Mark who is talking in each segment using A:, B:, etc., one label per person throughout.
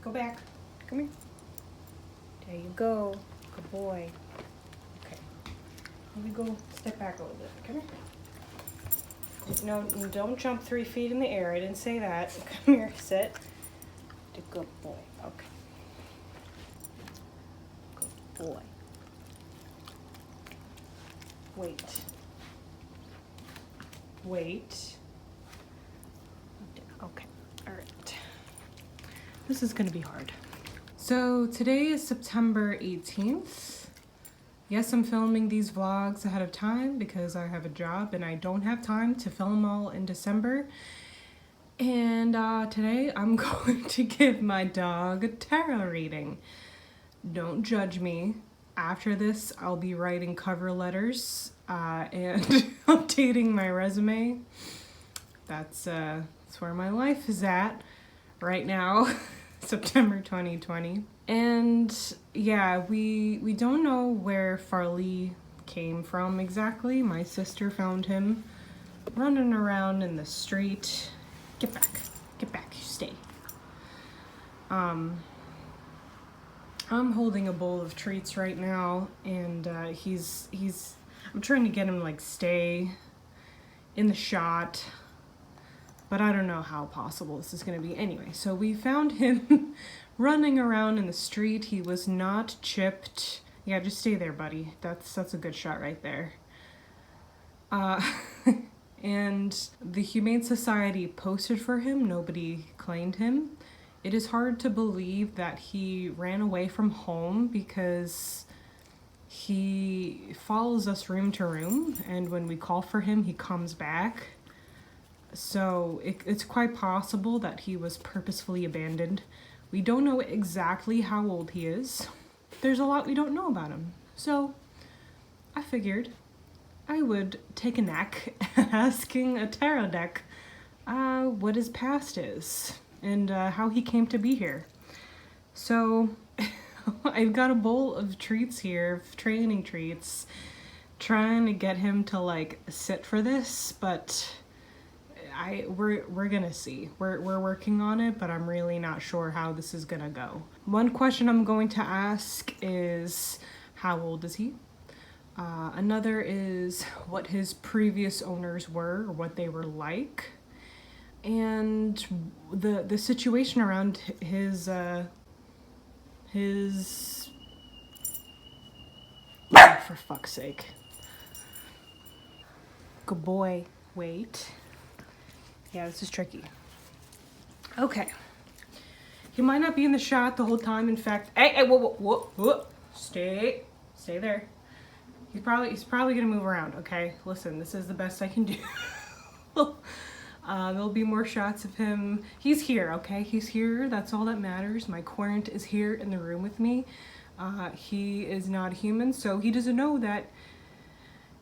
A: Go back. Come here. There you go. Good boy. Okay. Here we go. Step back a little bit. Come here. No, don't jump 3 feet in the air. I didn't say that. Come here. Sit. Good boy. Okay. Good boy. Wait. Wait. Okay. All right. This is gonna be hard. So today is September 18th. Yes, I'm filming these vlogs ahead of time because I have a job and I don't have time to film all in December. And today I'm going to give my dog a tarot reading. Don't judge me. After this, I'll be writing cover letters and updating my resume. That's where my life is at right now, September 2020. And yeah, we don't know where Farley came from exactly. My sister found him running around in the street. Get back, stay. I'm holding a bowl of treats right now, and I'm trying to get him like stay in the shot, but I don't know how possible this is gonna be. Anyway, so we found him running around in the street. He was not chipped. Yeah, just stay there, buddy. That's a good shot right there. And the Humane Society posted for him. Nobody claimed him. It is hard to believe that he ran away from home because he follows us room to room, and when we call for him, he comes back. So it's quite possible that he was purposefully abandoned. We don't know exactly how old he is. There's a lot we don't know about him. So I figured I would take a knack at asking a tarot deck what his past is and how he came to be here. So I've got a bowl of treats here, training treats, trying to get him to like sit for this, but we're gonna see. We're working on it, but I'm really not sure how this is gonna go. One question I'm going to ask is, how old is he? Another is what his previous owners were, or what they were like, and the situation around his oh, for fuck's sake. Good boy. Wait. Yeah, this is tricky. Okay. He might not be in the shot the whole time. In fact, hey, whoa. Stay there. He's probably gonna move around. Okay, listen, this is the best I can do. There'll be more shots of him. He's here, okay? He's here. That's all that matters. My querent is here in the room with me. He is not human, so he doesn't know that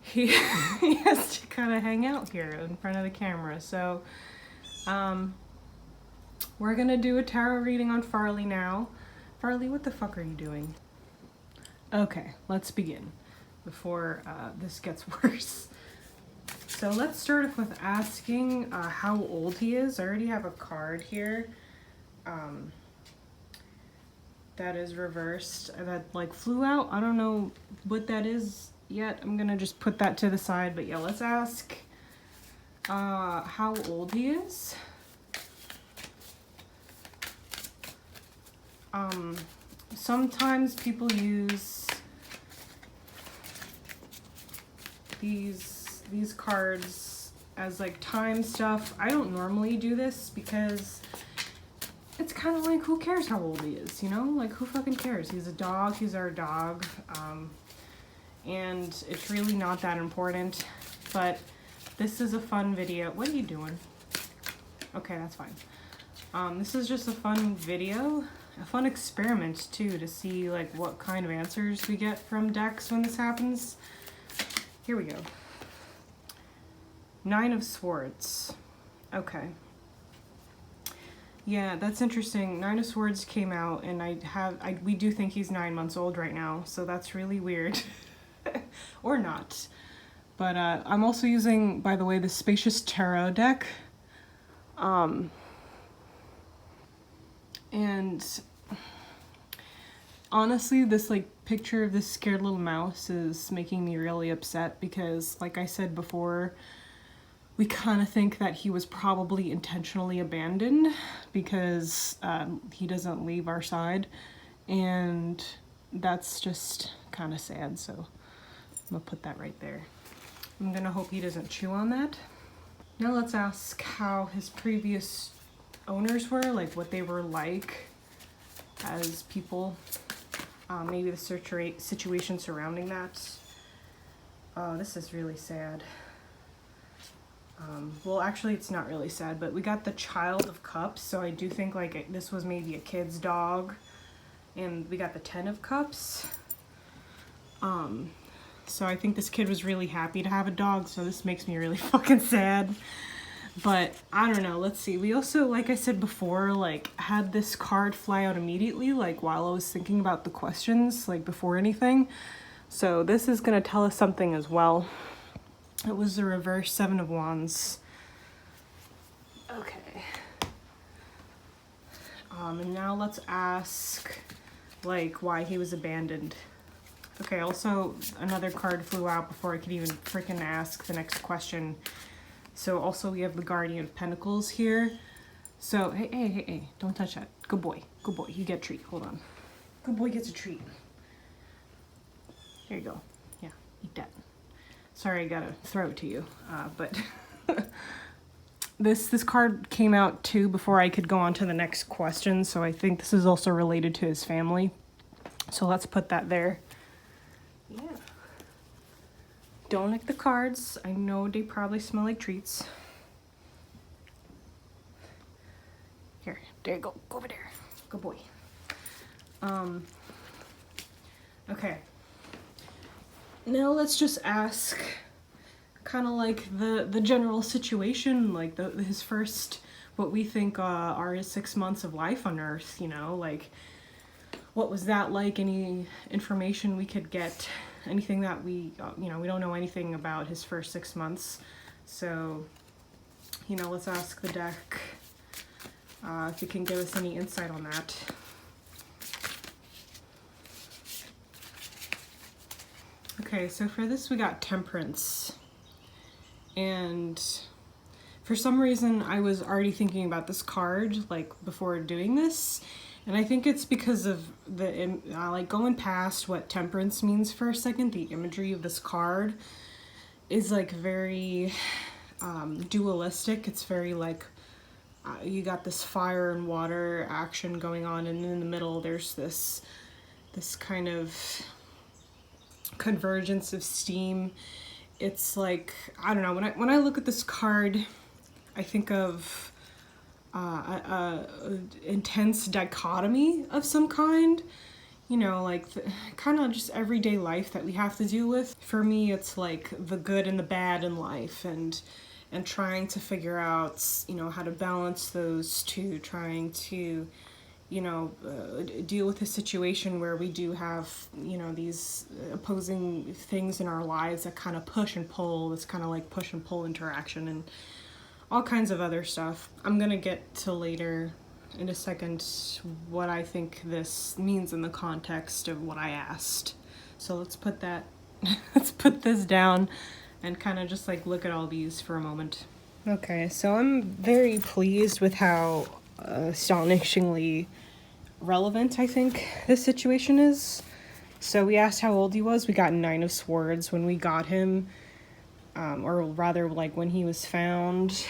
A: he has to kind of hang out here in front of the camera. So we're gonna do a tarot reading on Farley now. Farley, what the fuck are you doing? Okay, let's begin before this gets worse. So let's start off with asking how old he is. I already have a card here that is reversed, that like flew out. I don't know what that is yet. I'm gonna just put that to the side, but yeah, let's ask how old he is. Sometimes people use these cards as like time stuff. I don't normally do this because it's kind of like, who cares how old he is, you know? Like, who fucking cares? He's a dog, he's our dog, and it's really not that important, but this is a fun video. What are you doing? Okay, that's fine. This is just a fun video, a fun experiment too, to see like what kind of answers we get from decks when this happens. Here we go. 9 of Swords. Okay. Yeah, that's interesting. 9 of Swords came out, and we do think he's 9 months old right now, so that's really weird. Or not. But I'm also using, by the way, the Spacious Tarot deck. And honestly, this like picture of this scared little mouse is making me really upset because, like I said before, we kind of think that he was probably intentionally abandoned because he doesn't leave our side, and that's just kind of sad. So I'm gonna put that right there. I'm gonna hope he doesn't chew on that. Now let's ask how his previous owners were, like what they were like as people. Maybe the situation surrounding that. Oh, this is really sad. Well, actually, it's not really sad, but we got the Child of Cups, so I do think like this was maybe a kid's dog, and we got the Ten of Cups. So I think this kid was really happy to have a dog, so this makes me really fucking sad. But I don't know, let's see. We also, like I said before, like had this card fly out immediately, like while I was thinking about the questions, like before anything. So this is gonna tell us something as well. It was the reverse Seven of Wands. Okay. And now let's ask like why he was abandoned. Okay, also another card flew out before I could even freaking ask the next question. So also we have the Guardian of Pentacles here. So, hey, don't touch that. Good boy, you get a treat, hold on. Good boy gets a treat. There you go, yeah, eat that. Sorry, I gotta throw it to you, but this card came out too before I could go on to the next question, so I think this is also related to his family. So let's put that there. Yeah. Don't lick the cards. I know they probably smell like treats. Here, there you go. Go over there. Good boy. Okay. Now let's just ask kind of like the general situation, like his first, what we think are his 6 months of life on Earth, you know, like what was that like? Any information we could get, anything that we, you know, we don't know anything about his first 6 months. So, you know, let's ask the deck if it can give us any insight on that. Okay, so for this we got Temperance. And for some reason I was already thinking about this card like before doing this. And I think it's because of the, like going past what temperance means for a second, the imagery of this card is like very dualistic. It's very like, you got this fire and water action going on, and in the middle there's this kind of convergence of steam. It's like, I don't know, when I look at this card, I think of a intense dichotomy of some kind, you know, like kind of just everyday life that we have to deal with. For me, it's like the good and the bad in life, and trying to figure out, you know, how to balance those two, trying to, you know, deal with a situation where we do have, you know, these opposing things in our lives that kind of push and pull. It's kind of like push and pull interaction and all kinds of other stuff. I'm gonna get to later in a second what I think this means in the context of what I asked. So let's put that, let's put this down and kind of just like look at all these for a moment. Okay, so I'm very pleased with how astonishingly relevant I think this situation is. So we asked how old he was. We got 9 of Swords when we got him. Or rather, like when he was found,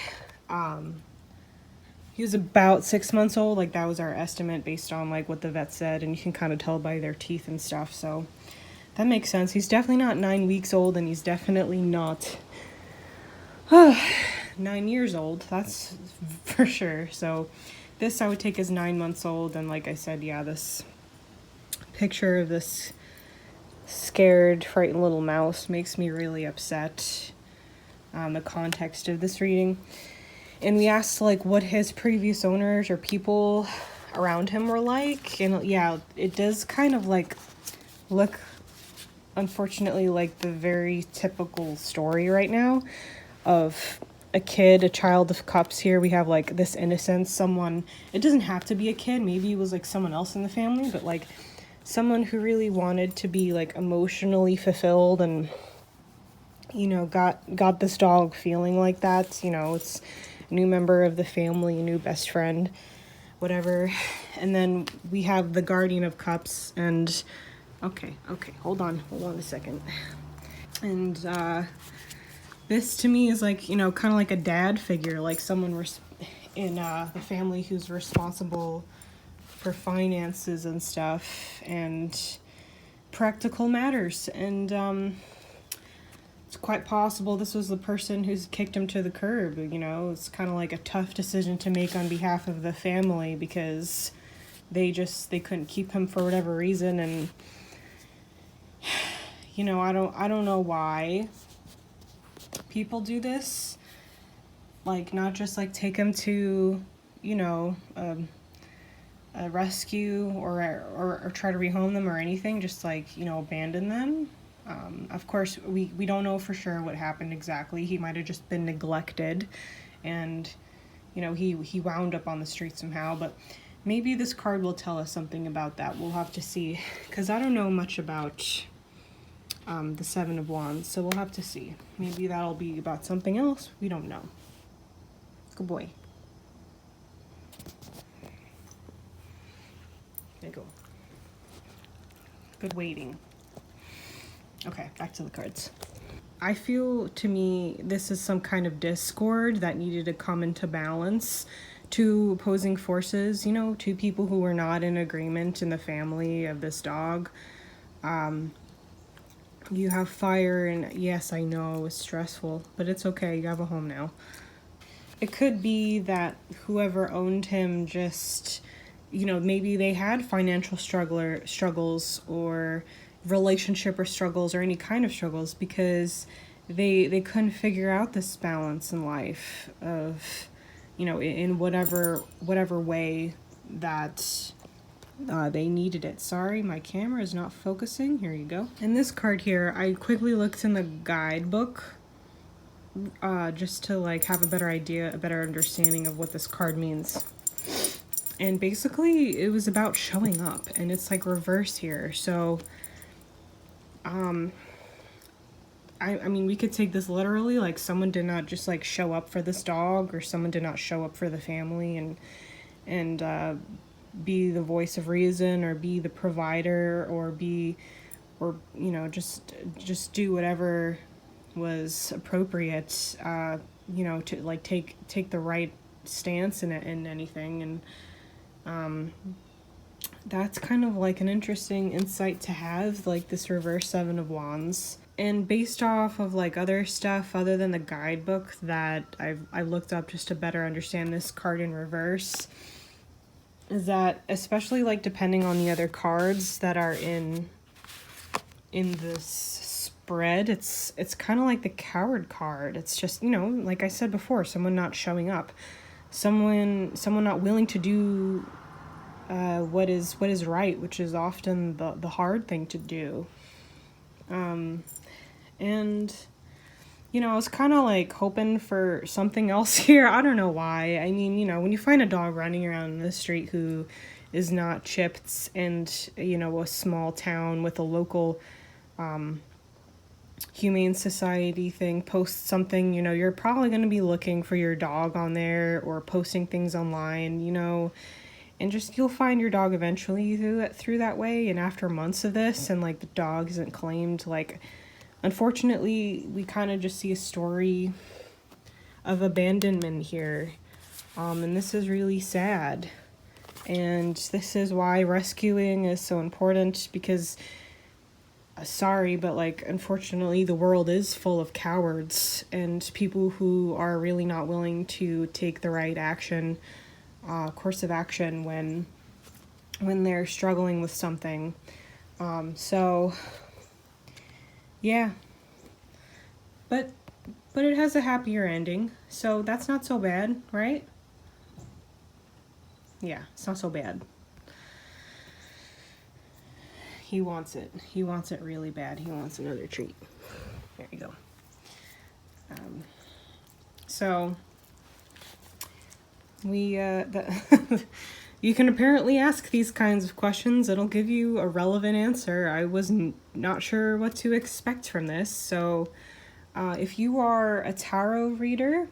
A: he was about 6 months old. Like that was our estimate based on like what the vet said, and you can kind of tell by their teeth and stuff. So that makes sense. He's definitely not 9 weeks old, and he's definitely not 9 years old. That's for sure. So this I would take as 9 months old, and like I said, yeah, this picture of this scared, frightened little mouse makes me really upset. The context of this reading, and we asked like what his previous owners or people around him were like, and yeah, it does kind of like look, unfortunately, like the very typical story right now of a kid, a child of cups. Here we have like this innocence, someone, it doesn't have to be a kid, maybe it was like someone else in the family, but like someone who really wanted to be like emotionally fulfilled and, you know, got this dog feeling like that. You know, it's a new member of the family, a new best friend, whatever. And then we have the Guardian of Cups, and okay, hold on a second. And this to me is like, you know, kind of like a dad figure, like someone in the family who's responsible for finances and stuff and practical matters. And it's quite possible this was the person who's kicked him to the curb. You know, it's kind of like a tough decision to make on behalf of the family because they couldn't keep him for whatever reason. And you know, I don't know why people do this. Like, not just like take him to, you know, a rescue or try to rehome them or anything, just like, you know, abandon them. Of course, we don't know for sure what happened exactly. He might have just been neglected and, you know, he wound up on the street somehow. But maybe this card will tell us something about that. We'll have to see, because I don't know much about the Seven of Wands, so we'll have to see. Maybe that'll be about something else. We don't know. Good boy. There you go. Good waiting. Okay, back to the cards. I feel, to me, this is some kind of discord that needed to come into balance. Two opposing forces, you know, two people who were not in agreement in the family of this dog. You have fire, and yes, I know it was stressful, but it's okay. You have a home now. It could be that whoever owned him just, you know, maybe they had financial struggles or relationship or struggles or any kind of struggles because they couldn't figure out this balance in life of, you know, in whatever way that they needed it. Sorry, my camera is not focusing. Here you go. In this card here, I quickly looked in the guidebook just to like have a better idea, a better understanding of what this card means. And basically it was about showing up, and it's like reverse here. So I mean, we could take this literally, like someone did not just like show up for this dog, or someone did not show up for the family and be the voice of reason, or be the provider, or you know, just do whatever was appropriate, you know, to like take the right stance in anything. And that's kind of like an interesting insight to have, like this reverse Seven of Wands. And based off of like other stuff other than the guidebook that I looked up just to better understand this card in reverse, is that especially like depending on the other cards that are in this spread, it's kind of like the Coward card. It's just, you know, like I said before, someone not showing up, someone not willing to do what is right, which is often the hard thing to do. And you know, I was kind of like hoping for something else here. I don't know why. I mean, you know, when you find a dog running around in the street who is not chipped, and, you know, a small town with a local humane society thing posts something, you know, you're probably going to be looking for your dog on there or posting things online, you know, and just you'll find your dog eventually through that way. And after months of this, and like the dog isn't claimed, like, unfortunately, we kind of just see a story of abandonment here. And this is really sad. And this is why rescuing is so important, because, sorry, but like, unfortunately, the world is full of cowards and people who are really not willing to take the right action, course of action when they're struggling with something. So yeah, but it has a happier ending, so that's not so bad, right? Yeah, it's not so bad. He wants it. He wants it really bad. He wants another treat. There you go. So we you can apparently ask these kinds of questions. It'll give you a relevant answer. I was not sure what to expect from this. So if you are a tarot reader,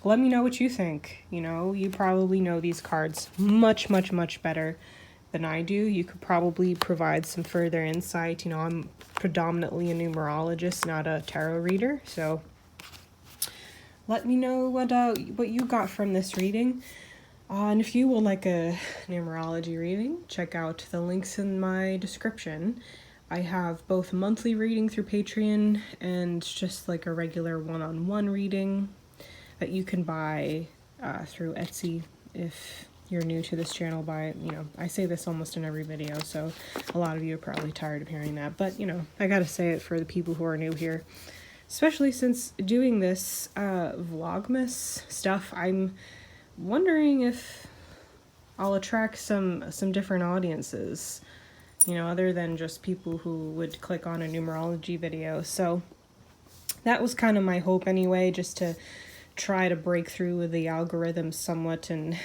A: let me know what you think. You know, you probably know these cards much, much, much better than I do. You could probably provide some further insight. You know, I'm predominantly a numerologist, not a tarot reader. So let me know what you got from this reading. And if you would like a numerology reading, check out the links in my description. I have both a monthly reading through Patreon and just like a regular one-on-one reading that you can buy through Etsy if you're new to this channel. I say this almost in every video, so a lot of you are probably tired of hearing that, but I gotta say it for the people who are new here, especially since doing this Vlogmas stuff. I'm wondering if I'll attract some different audiences, other than just people who would click on a numerology video. So that was kind of my hope anyway, just to try to break through with the algorithm somewhat and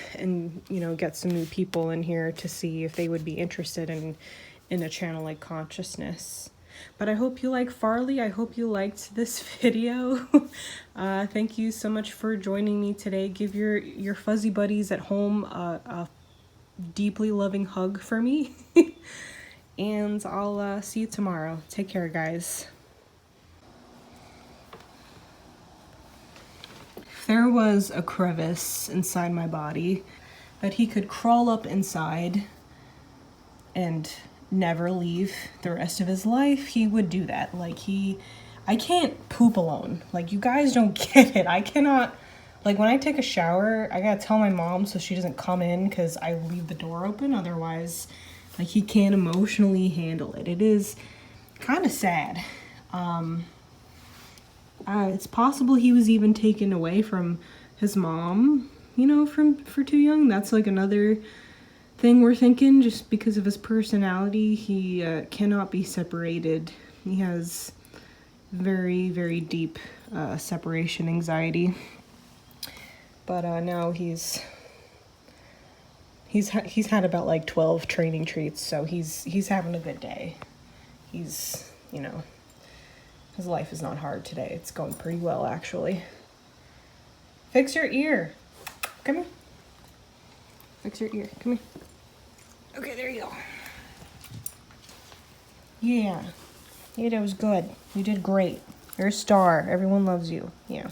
A: get some new people in here to see if they would be interested in a channel like Consciousness. But I hope you like Farley. I hope you liked this video. Thank you so much for joining me today. Give your fuzzy buddies at home a deeply loving hug for me. And I'll see you tomorrow. Take care, guys. There was a crevice inside my body that he could crawl up inside and never leave the rest of his life, he would do that. I can't poop alone. You guys don't get it. I cannot, when I take a shower, I gotta tell my mom so she doesn't come in because I leave the door open. Otherwise, he can't emotionally handle it. It is kind of sad. It's possible he was even taken away from his mom, for too young. That's another thing we're thinking, just because of his personality. He cannot be separated. He has very, very deep separation anxiety. But now he's had about 12 training treats, so he's having a good day. His life is not hard today. It's going pretty well, actually. Fix your ear. Come here. Fix your ear. Come here. Okay, there you go. Yeah, that was good. You did great. You're a star. Everyone loves you. Yeah.